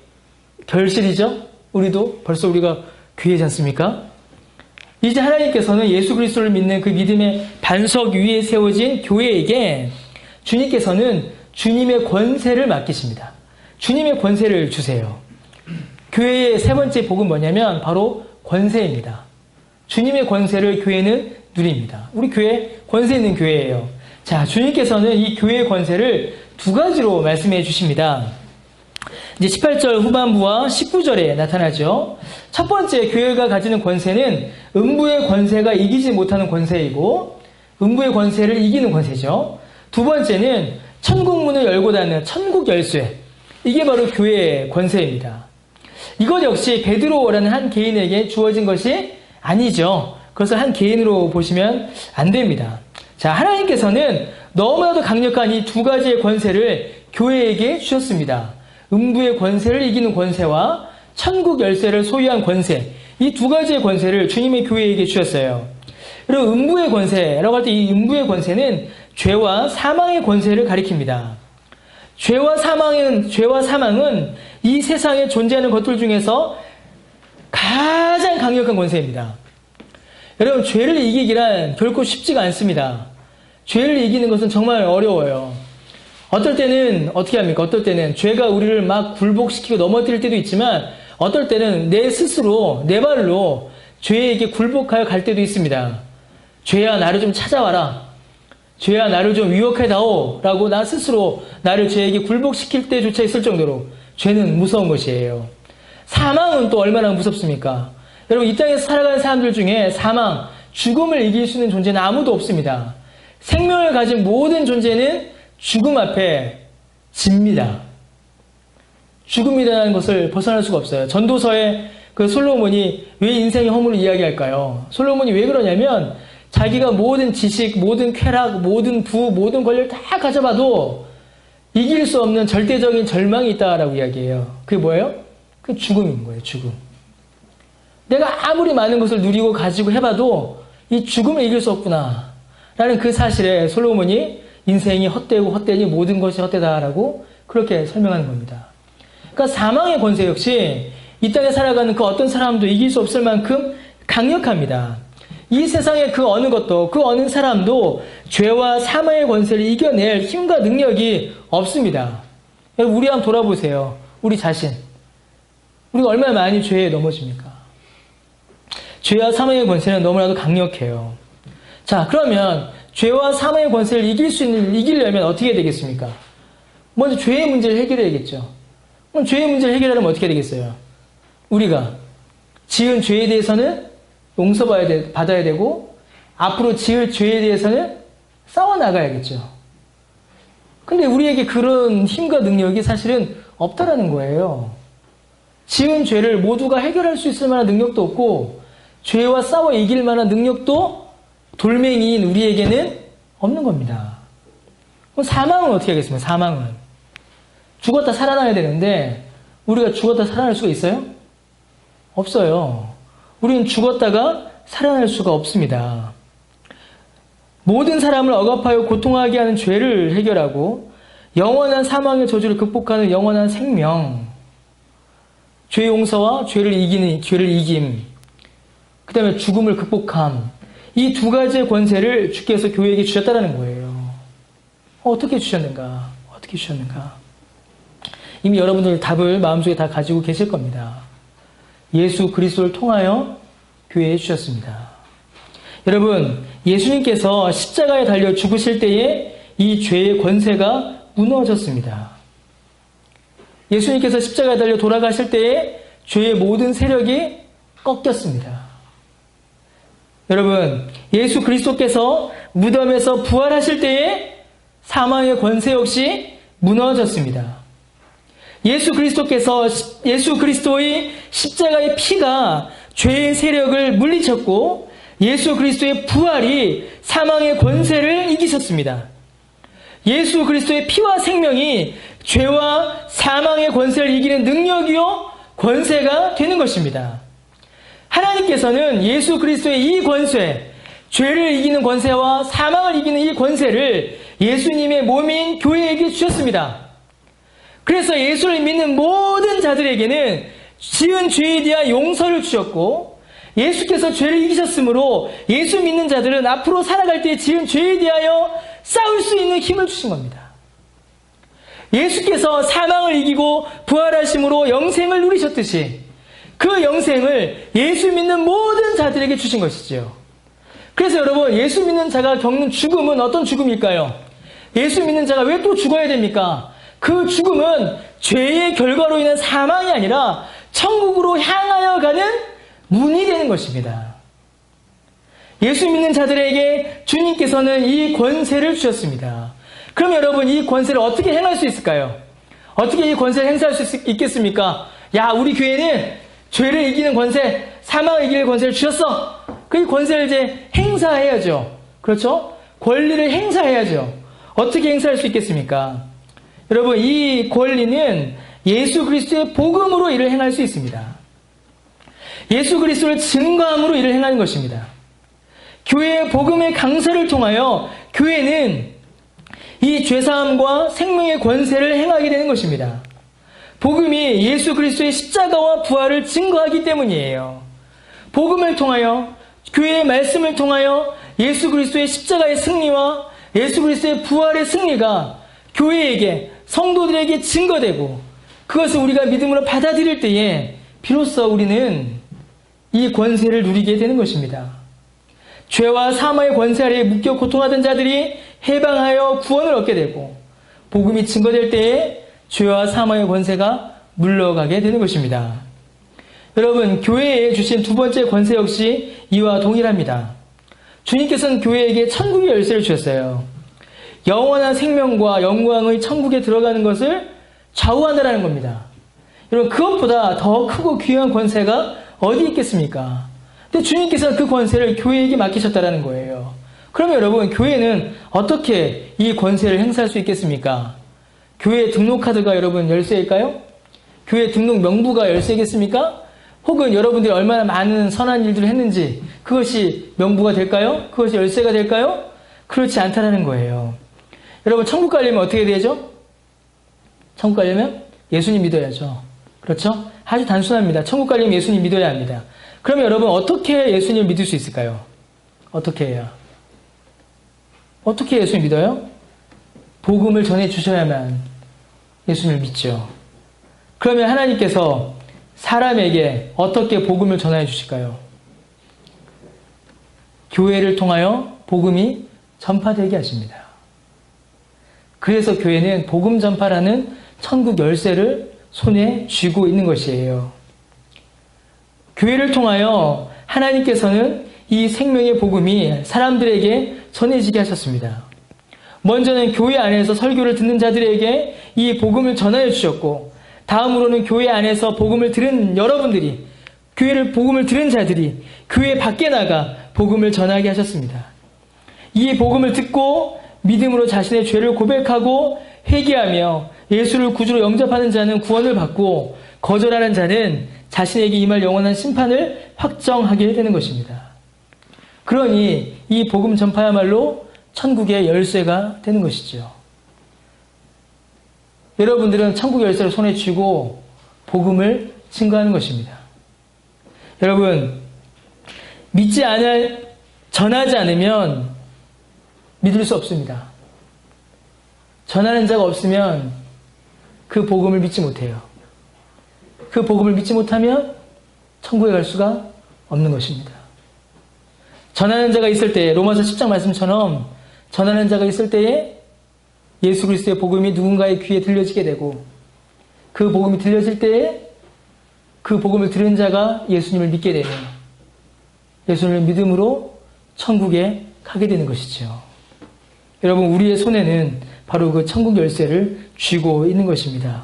결실이죠. 우리도 벌써 우리가 교회지 않습니까? 이제 하나님께서는 예수 그리스도를 믿는 그 믿음의 반석 위에 세워진 교회에게 주님께서는 주님의 권세를 맡기십니다. 주님의 권세를 주세요. 교회의 세 번째 복은 뭐냐면 바로 권세입니다. 주님의 권세를 교회는 누립니다. 우리 교회 권세 있는 교회예요. 자, 주님께서는 이 교회의 권세를 두 가지로 말씀해 주십니다. 이제 18절 후반부와 19절에 나타나죠. 첫 번째 교회가 가지는 권세는 음부의 권세가 이기지 못하는 권세이고 음부의 권세를 이기는 권세죠. 두 번째는 천국문을 열고 닫는 천국 열쇠. 이게 바로 교회의 권세입니다. 이것 역시 베드로라는 한 개인에게 주어진 것이 아니죠. 그것을 한 개인으로 보시면 안 됩니다. 자, 하나님께서는 너무나도 강력한 이 두 가지의 권세를 교회에게 주셨습니다. 음부의 권세를 이기는 권세와 천국 열쇠를 소유한 권세, 이 두 가지의 권세를 주님의 교회에게 주셨어요. 그리고 음부의 권세라고 할 때 이 음부의 권세는 죄와 사망의 권세를 가리킵니다. 죄와 사망은 이 세상에 존재하는 것들 중에서 가장 강력한 권세입니다. 여러분, 죄를 이기기란 결코 쉽지가 않습니다. 죄를 이기는 것은 정말 어려워요. 어떨 때는 어떻게 합니까? 어떨 때는 죄가 우리를 막 굴복시키고 넘어뜨릴 때도 있지만 어떨 때는 내 스스로, 내 발로 죄에게 굴복하여 갈 때도 있습니다. 죄야, 나를 좀 찾아와라. 죄야, 나를 좀 유혹해다오. 라고 나 스스로 나를 죄에게 굴복시킬 때조차 있을 정도로 죄는 무서운 것이에요. 사망은 또 얼마나 무섭습니까? 여러분, 이 땅에서 살아가는 사람들 중에 사망, 죽음을 이길 수 있는 존재는 아무도 없습니다. 생명을 가진 모든 존재는 죽음 앞에 집니다. 죽음이라는 것을 벗어날 수가 없어요. 전도서에 그 솔로몬이 왜 인생의 허물을 이야기할까요? 솔로몬이 왜 그러냐면 자기가 모든 지식, 모든 쾌락, 모든 부, 모든 권력을 다 가져봐도 이길 수 없는 절대적인 절망이 있다라고 이야기해요. 그게 뭐예요? 그 죽음인 거예요. 죽음. 내가 아무리 많은 것을 누리고 가지고 해봐도 이 죽음을 이길 수 없구나 라는 그 사실에 솔로몬이 인생이 헛되고 헛되니 모든 것이 헛되다라고 그렇게 설명하는 겁니다. 그러니까 사망의 권세 역시 이 땅에 살아가는 그 어떤 사람도 이길 수 없을 만큼 강력합니다. 이 세상의 그 어느 것도, 그 어느 사람도 죄와 사망의 권세를 이겨낼 힘과 능력이 없습니다. 우리 한번 돌아보세요. 우리 자신. 우리가 얼마나 많이 죄에 넘어집니까? 죄와 사망의 권세는 너무나도 강력해요. 자, 그러면 죄와 사망의 권세를 이기려면 어떻게 되겠습니까? 먼저 죄의 문제를 해결해야겠죠. 그럼 죄의 문제를 해결하려면 어떻게 되겠어요? 우리가 지은 죄에 대해서는 용서받아야 되고 앞으로 지을 죄에 대해서는 싸워나가야겠죠. 근데 우리에게 그런 힘과 능력이 사실은 없다라는 거예요. 지은 죄를 모두가 해결할 수 있을 만한 능력도 없고 죄와 싸워 이길 만한 능력도 돌멩이인 우리에게는 없는 겁니다. 그럼 사망은 어떻게 하겠습니까? 사망은 죽었다 살아나야 되는데 우리가 죽었다 살아날 수가 있어요? 없어요. 우리는 죽었다가 살아날 수가 없습니다. 모든 사람을 억압하여 고통하게 하는 죄를 해결하고 영원한 사망의 저주를 극복하는 영원한 생명, 죄 용서와 죄를 이김, 그 다음에 죽음을 극복함, 이 두 가지의 권세를 주께서 교회에게 주셨다는 거예요. 어떻게 주셨는가? 어떻게 주셨는가? 이미 여러분들 답을 마음속에 다 가지고 계실 겁니다. 예수 그리스도를 통하여 교회에 주셨습니다. 여러분, 예수님께서 십자가에 달려 죽으실 때에 이 죄의 권세가 무너졌습니다. 예수님께서 십자가에 달려 돌아가실 때에 죄의 모든 세력이 꺾였습니다. 여러분, 예수 그리스도께서 무덤에서 부활하실 때에 사망의 권세 역시 무너졌습니다. 예수 그리스도의 십자가의 피가 죄의 세력을 물리쳤고 예수 그리스도의 부활이 사망의 권세를 이기셨습니다. 예수 그리스도의 피와 생명이 죄와 사망의 권세를 이기는 능력이요 권세가 되는 것입니다. 하나님께서는 예수 그리스도의 이 권세, 죄를 이기는 권세와 사망을 이기는 이 권세를 예수님의 몸인 교회에게 주셨습니다. 그래서 예수를 믿는 모든 자들에게는 지은 죄에 대한 용서를 주셨고 예수께서 죄를 이기셨으므로 예수 믿는 자들은 앞으로 살아갈 때 지은 죄에 대하여 싸울 수 있는 힘을 주신 겁니다. 예수께서 사망을 이기고 부활하심으로 영생을 누리셨듯이 그 영생을 예수 믿는 모든 자들에게 주신 것이죠. 그래서 여러분, 예수 믿는 자가 겪는 죽음은 어떤 죽음일까요? 예수 믿는 자가 왜 또 죽어야 됩니까? 그 죽음은 죄의 결과로 인한 사망이 아니라 천국으로 향하여 가는 문이 되는 것입니다. 예수 믿는 자들에게 주님께서는 이 권세를 주셨습니다. 그럼 여러분, 이 권세를 어떻게 행할 수 있을까요? 어떻게 이 권세를 행사할 수 있겠습니까? 야, 우리 교회는 죄를 이기는 권세, 사망을 이기는 권세를 주셨어. 그 권세를 이제 행사해야죠. 그렇죠? 권리를 행사해야죠. 어떻게 행사할 수 있겠습니까? 여러분, 이 권리는 예수 그리스도의 복음으로 이를 행할 수 있습니다. 예수 그리스도를 증거함으로 이를 행하는 것입니다. 교회의 복음의 강서를 통하여 교회는 이 죄사함과 생명의 권세를 행하게 되는 것입니다. 복음이 예수 그리스도의 십자가와 부활을 증거하기 때문이에요. 복음을 통하여, 교회의 말씀을 통하여 예수 그리스도의 십자가의 승리와 예수 그리스도의 부활의 승리가 교회에게, 성도들에게 증거되고 그것을 우리가 믿음으로 받아들일 때에 비로소 우리는 이 권세를 누리게 되는 것입니다. 죄와 사망의 권세 아래에 묶여 고통하던 자들이 해방하여 구원을 얻게 되고 복음이 증거될 때에 죄와 사망의 권세가 물러가게 되는 것입니다. 여러분, 교회에 주신 두 번째 권세 역시 이와 동일합니다. 주님께서는 교회에게 천국의 열쇠를 주셨어요. 영원한 생명과 영광의 천국에 들어가는 것을 좌우한다는 겁니다. 여러분, 그것보다 더 크고 귀한 권세가 어디 있겠습니까? 근데 주님께서는 그 권세를 교회에게 맡기셨다는 거예요. 그러면 여러분, 교회는 어떻게 이 권세를 행사할 수 있겠습니까? 교회 등록카드가 여러분 열쇠일까요? 교회 등록 명부가 열쇠겠습니까? 혹은 여러분들이 얼마나 많은 선한 일들을 했는지 그것이 명부가 될까요? 그것이 열쇠가 될까요? 그렇지 않다는 거예요. 여러분, 천국 가려면 어떻게 되죠? 천국 가려면 예수님 믿어야죠. 그렇죠? 아주 단순합니다. 천국 가려면 예수님 믿어야 합니다. 그러면 여러분, 어떻게 예수님을 믿을 수 있을까요? 어떻게 해요? 어떻게 예수님 믿어요? 복음을 전해주셔야만 예수님을 믿죠. 그러면 하나님께서 사람에게 어떻게 복음을 전해 주실까요? 교회를 통하여 복음이 전파되게 하십니다. 그래서 교회는 복음 전파라는 천국 열쇠를 손에 쥐고 있는 것이에요. 교회를 통하여 하나님께서는 이 생명의 복음이 사람들에게 전해지게 하셨습니다. 먼저는 교회 안에서 설교를 듣는 자들에게 이 복음을 전하여 주셨고, 다음으로는 교회 안에서 복음을 들은 여러분들이, 복음을 들은 자들이 교회 밖에 나가 복음을 전하게 하셨습니다. 이 복음을 듣고 믿음으로 자신의 죄를 고백하고 회개하며 예수를 구주로 영접하는 자는 구원을 받고, 거절하는 자는 자신에게 임할 영원한 심판을 확정하게 되는 것입니다. 그러니 이 복음 전파야말로 천국의 열쇠가 되는 것이죠. 여러분들은 천국의 열쇠를 손에 쥐고 복음을 증거하는 것입니다. 여러분, 전하지 않으면 믿을 수 없습니다. 전하는 자가 없으면 그 복음을 믿지 못해요. 그 복음을 믿지 못하면 천국에 갈 수가 없는 것입니다. 전하는 자가 있을 때, 로마서 10장 말씀처럼 전하는 자가 있을 때에 예수 그리스도의 복음이 누군가의 귀에 들려지게 되고, 그 복음이 들려질 때에 그 복음을 들은 자가 예수님을 믿게 되는, 예수님을 믿음으로 천국에 가게 되는 것이죠. 여러분, 우리의 손에는 바로 그 천국 열쇠를 쥐고 있는 것입니다.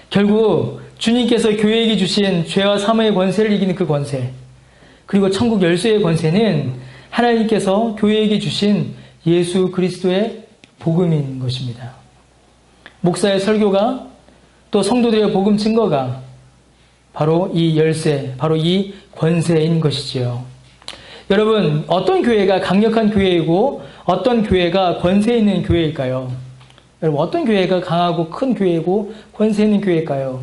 결국 주님께서 교회에게 주신 죄와 사망의 권세를 이기는 그 권세, 그리고 천국 열쇠의 권세는 하나님께서 교회에게 주신 예수 그리스도의 복음인 것입니다. 목사의 설교가, 또 성도들의 복음 증거가 바로 이 열쇠, 바로 이 권세인 것이지요. 여러분, 어떤 교회가 강력한 교회이고 어떤 교회가 권세 있는 교회일까요? 여러분, 어떤 교회가 강하고 큰 교회이고 권세 있는 교회일까요?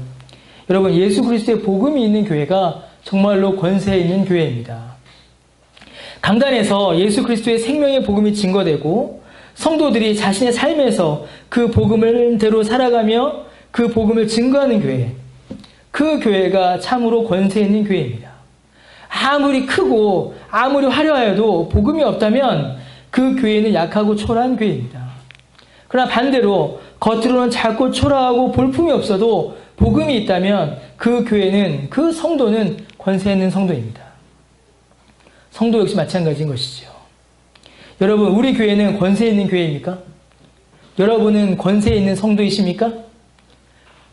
여러분, 예수 그리스도의 복음이 있는 교회가 정말로 권세 있는 교회입니다. 강단에서 예수 그리스도의 생명의 복음이 증거되고 성도들이 자신의 삶에서 그 복음을대로 살아가며 그 복음을 증거하는 교회, 그 교회가 참으로 권세 있는 교회입니다. 아무리 크고 아무리 화려하여도 복음이 없다면 그 교회는 약하고 초라한 교회입니다. 그러나 반대로 겉으로는 작고 초라하고 볼품이 없어도 복음이 있다면 그 교회는, 그 성도는 권세 있는 성도입니다. 성도 역시 마찬가지인 것이죠. 여러분, 우리 교회는 권세 있는 교회입니까? 여러분은 권세 있는 성도이십니까?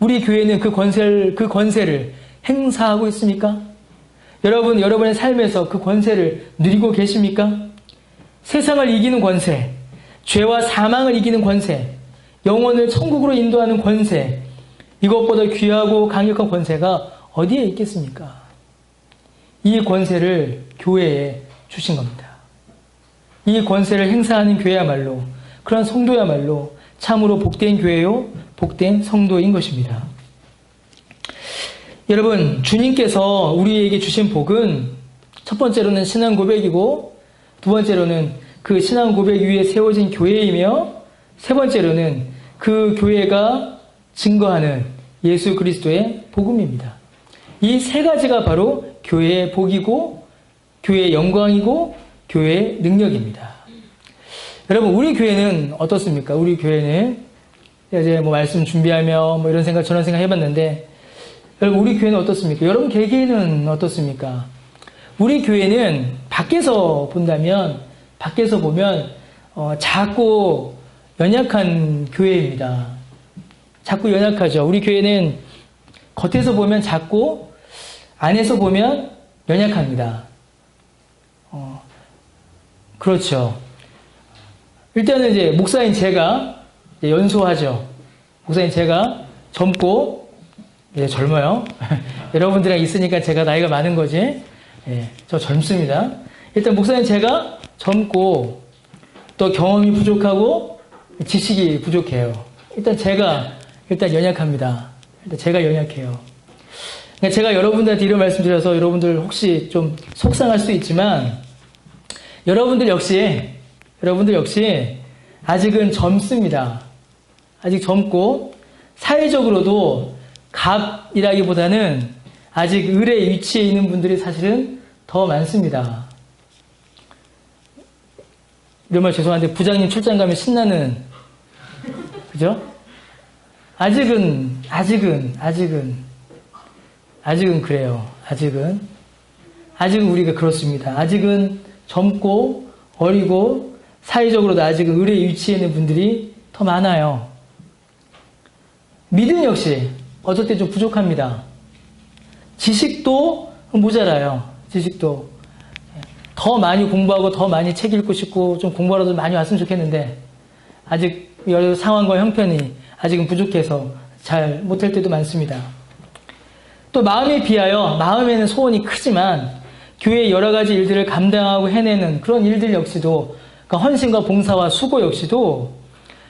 우리 교회는 그 권세를 행사하고 있습니까? 여러분, 여러분의 삶에서 그 권세를 누리고 계십니까? 세상을 이기는 권세, 죄와 사망을 이기는 권세, 영혼을 천국으로 인도하는 권세, 이것보다 귀하고 강력한 권세가 어디에 있겠습니까? 이 권세를 교회에 주신 겁니다. 이 권세를 행사하는 교회야말로, 그런 성도야말로 참으로 복된 교회요, 복된 성도인 것입니다. 여러분, 주님께서 우리에게 주신 복은 첫 번째로는 신앙 고백이고, 두 번째로는 그 신앙 고백 위에 세워진 교회이며, 세 번째로는 그 교회가 증거하는 예수 그리스도의 복음입니다. 이 세 가지가 바로 교회의 복이고, 교회의 영광이고, 교회의 능력입니다. 여러분, 우리 교회는 어떻습니까? 우리 교회는 이제 말씀 준비하며 이런 생각 저런 생각 해봤는데, 여러분, 우리 교회는 어떻습니까? 여러분 개개인은 어떻습니까? 우리 교회는 밖에서 본다면, 밖에서 보면 작고 연약한 교회입니다. 작고 연약하죠. 우리 교회는 겉에서 보면 작고 안에서 보면 연약합니다. 그렇죠. 일단은 이제 목사인 제가 연소하죠. 목사인 제가 젊고, 젊어요. 여러분들이랑 있으니까 제가 나이가 많은 거지. 저 젊습니다. 일단 목사인 제가 젊고, 또 경험이 부족하고, 지식이 부족해요. 일단 제가 연약합니다. 일단 제가 연약해요. 그러니까 제가 여러분들한테 이런 말씀 드려서 여러분들 혹시 좀 속상할 수도 있지만, 여러분들 역시 아직은 젊습니다. 아직 젊고, 사회적으로도 갑이라기보다는 아직 을의 위치에 있는 분들이 사실은 더 많습니다. 이런 말 죄송한데, 부장님 출장 가면 신나는, 그죠? 아직은 그래요. 아직은 우리가 그렇습니다. 아직은 젊고, 어리고, 사회적으로도 아직은 을의 위치에 있는 분들이 더 많아요. 믿음 역시 어쩔 때 좀 부족합니다. 지식도 모자라요. 지식도. 더 많이 공부하고 더 많이 책 읽고 싶고 좀 공부하러도 많이 왔으면 좋겠는데 아직 여러 상황과 형편이 아직은 부족해서 잘 못할 때도 많습니다. 또 마음에 비하여 마음에는 소원이 크지만 교회의 여러 가지 일들을 감당하고 해내는 그런 일들 역시도, 그러니까 헌신과 봉사와 수고 역시도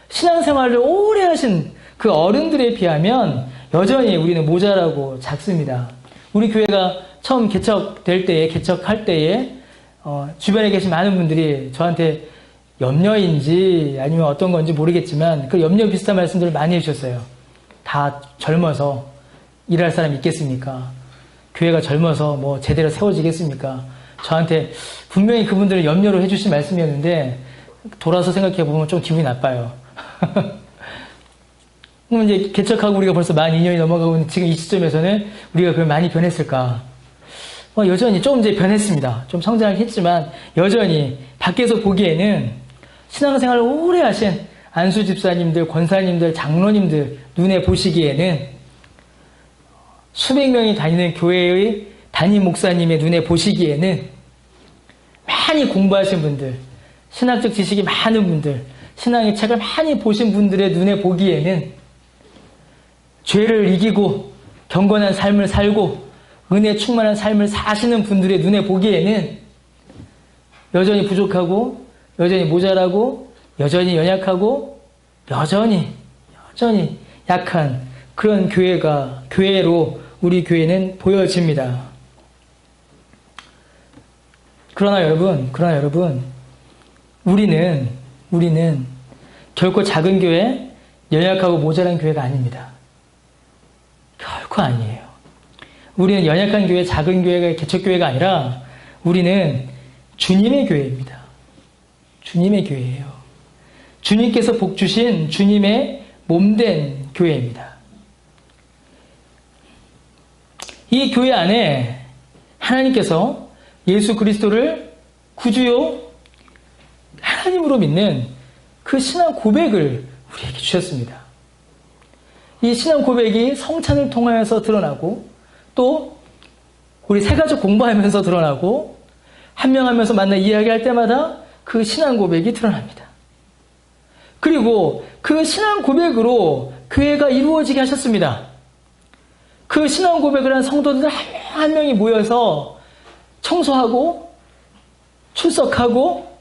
신앙생활을 오래 하신 그 어른들에 비하면 여전히 우리는 모자라고 작습니다. 우리 교회가 처음 개척할 때에 주변에 계신 많은 분들이 저한테 염려인지 아니면 어떤 건지 모르겠지만 그 염려 비슷한 말씀들을 많이 해주셨어요. 다 젊어서 일할 사람이 있겠습니까? 교회가 젊어서 제대로 세워지겠습니까? 저한테 분명히 그분들은 염려로 해주신 말씀이었는데 돌아서 생각해보면 좀 기분이 나빠요. 그럼 이제 개척하고 우리가 벌써 만 2년이 넘어가고 있는 지금 이 시점에서는 우리가 그걸 많이 변했을까? 여전히 조금 이제 변했습니다. 좀 성장을 했지만 여전히 밖에서 보기에는 신앙생활을 오래 하신 안수 집사님들, 권사님들, 장로님들 눈에 보시기에는 수백 명이 다니는 교회의 담임 목사님의 눈에 보시기에는 많이 공부하신 분들, 신학적 지식이 많은 분들, 신앙의 책을 많이 보신 분들의 눈에 보기에는 죄를 이기고 경건한 삶을 살고 은혜 충만한 삶을 사시는 분들의 눈에 보기에는 여전히 부족하고 여전히 모자라고 여전히 연약하고 여전히 약한 그런 교회로 우리 교회는 보여집니다. 그러나 여러분 우리는 결코 작은 교회, 연약하고 모자란 교회가 아닙니다. 결코 아니에요. 우리는 연약한 교회, 작은 교회가 개척교회가 아니라 우리는 주님의 교회입니다. 주님의 교회예요. 주님께서 복 주신 주님의 몸된 교회입니다. 이 교회 안에 하나님께서 예수 그리스도를 구주요 하나님으로 믿는 그 신앙 고백을 우리에게 주셨습니다. 이 신앙 고백이 성찬을 통하여서 드러나고 또 우리 새가족 공부하면서 드러나고 한 명 하면서 만나 이야기할 때마다 그 신앙 고백이 드러납니다. 그리고 그 신앙 고백으로 교회가 이루어지게 하셨습니다. 그 신앙 고백을 한 성도들 한 명이 모여서 청소하고 출석하고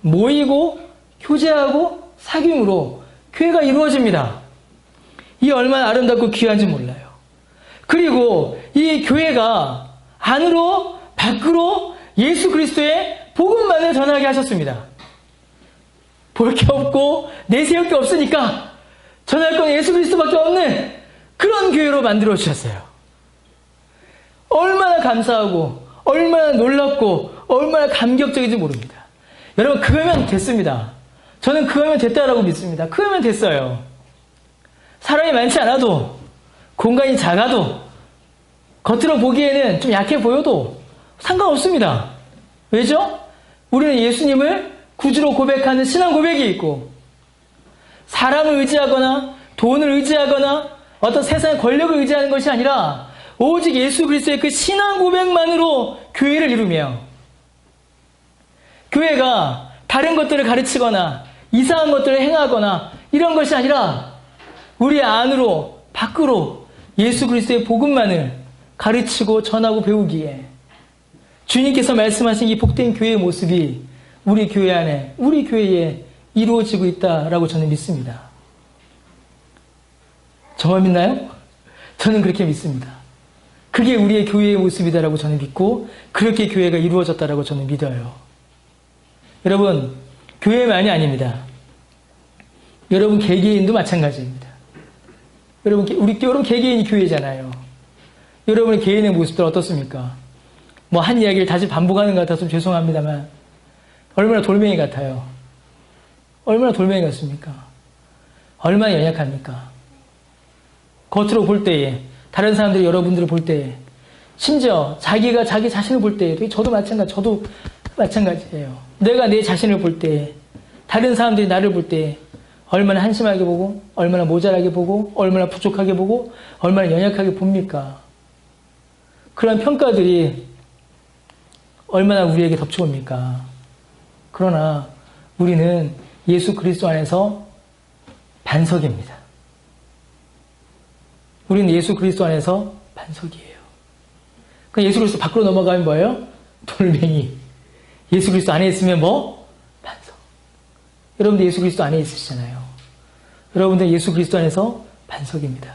모이고 교제하고 사귐으로 교회가 이루어집니다. 이 얼마나 아름답고 귀한지 몰라요. 그리고 이 교회가 안으로 밖으로 예수 그리스도의 복음만을 전하게 하셨습니다. 볼 게 없고 내세울 게 없으니까 전할 건 예수 그리스도밖에 없는 그런 교회로 만들어 주셨어요. 얼마나 감사하고 얼마나 놀랍고 얼마나 감격적인지 모릅니다. 여러분 그거면 됐습니다. 저는 그거면 됐다라고 믿습니다. 그거면 됐어요. 사람이 많지 않아도 공간이 작아도 겉으로 보기에는 좀 약해 보여도 상관없습니다. 왜죠? 우리는 예수님을 구주로 고백하는 신앙 고백이 있고 사람을 의지하거나 돈을 의지하거나 어떤 세상의 권력을 의지하는 것이 아니라 오직 예수 그리스도의 그 신앙 고백만으로 교회를 이루며 교회가 다른 것들을 가르치거나 이상한 것들을 행하거나 이런 것이 아니라 우리 안으로 밖으로 예수 그리스도의 복음만을 가르치고 전하고 배우기에 주님께서 말씀하신 이 복된 교회의 모습이 우리 교회 안에 우리 교회에 이루어지고 있다라고 저는 믿습니다. 저만 믿나요? 저는 그렇게 믿습니다. 그게 우리의 교회의 모습이다라고 저는 믿고 그렇게 교회가 이루어졌다라고 저는 믿어요. 여러분 교회만이 아닙니다. 여러분 개개인도 마찬가지입니다. 여러분 개개인이 교회잖아요. 여러분의 개인의 모습들 어떻습니까? 뭐 한 이야기를 다시 반복하는 것 같아서 죄송합니다만 얼마나 돌멩이 같아요. 얼마나 돌멩이 같습니까? 얼마나 연약합니까? 겉으로 볼 때에 다른 사람들이 여러분들을 볼 때에 심지어 자기가 자기 자신을 볼 때에도 저도 마찬가지예요. 내가 내 자신을 볼 때에 다른 사람들이 나를 볼 때에 얼마나 한심하게 보고 얼마나 모자라게 보고 얼마나 부족하게 보고 얼마나 연약하게 봅니까? 그런 평가들이 얼마나 우리에게 덮쳐옵니까? 그러나 우리는 예수 그리스도 안에서 반석입니다. 우리는 예수 그리스도 안에서 반석이에요. 그러니까 예수 그리스도 밖으로 넘어가면 뭐예요? 돌멩이. 예수 그리스도 안에 있으면 뭐? 반석. 여러분들 예수 그리스도 안에 있으시잖아요. 여러분들 예수 그리스도 안에서 반석입니다.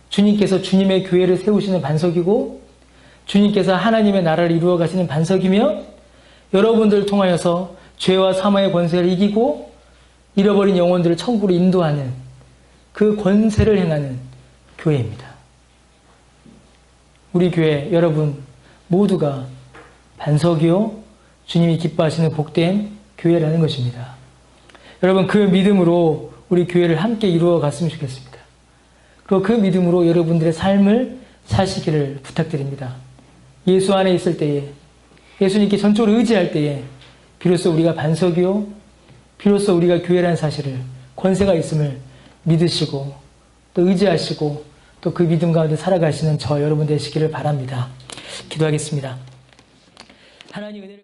주님께서 주님의 교회를 세우시는 반석이고 주님께서 하나님의 나라를 이루어 가시는 반석이며 여러분들을 통하여서 죄와 사망의 권세를 이기고 잃어버린 영혼들을 천국으로 인도하는 그 권세를 행하는 교회입니다. 우리 교회 여러분 모두가 반석이요 주님이 기뻐하시는 복된 교회라는 것입니다. 여러분 그 믿음으로 우리 교회를 함께 이루어 갔으면 좋겠습니다. 그리고 그 믿음으로 여러분들의 삶을 사시기를 부탁드립니다. 예수 안에 있을 때에, 예수님께 전적으로 의지할 때에 비로소 우리가 반석이요, 비로소 우리가 교회라는 사실을, 권세가 있음을 믿으시고 또 의지하시고 또 그 믿음 가운데 살아가시는 저 여러분 되시기를 바랍니다. 기도하겠습니다. 하나님 은혜를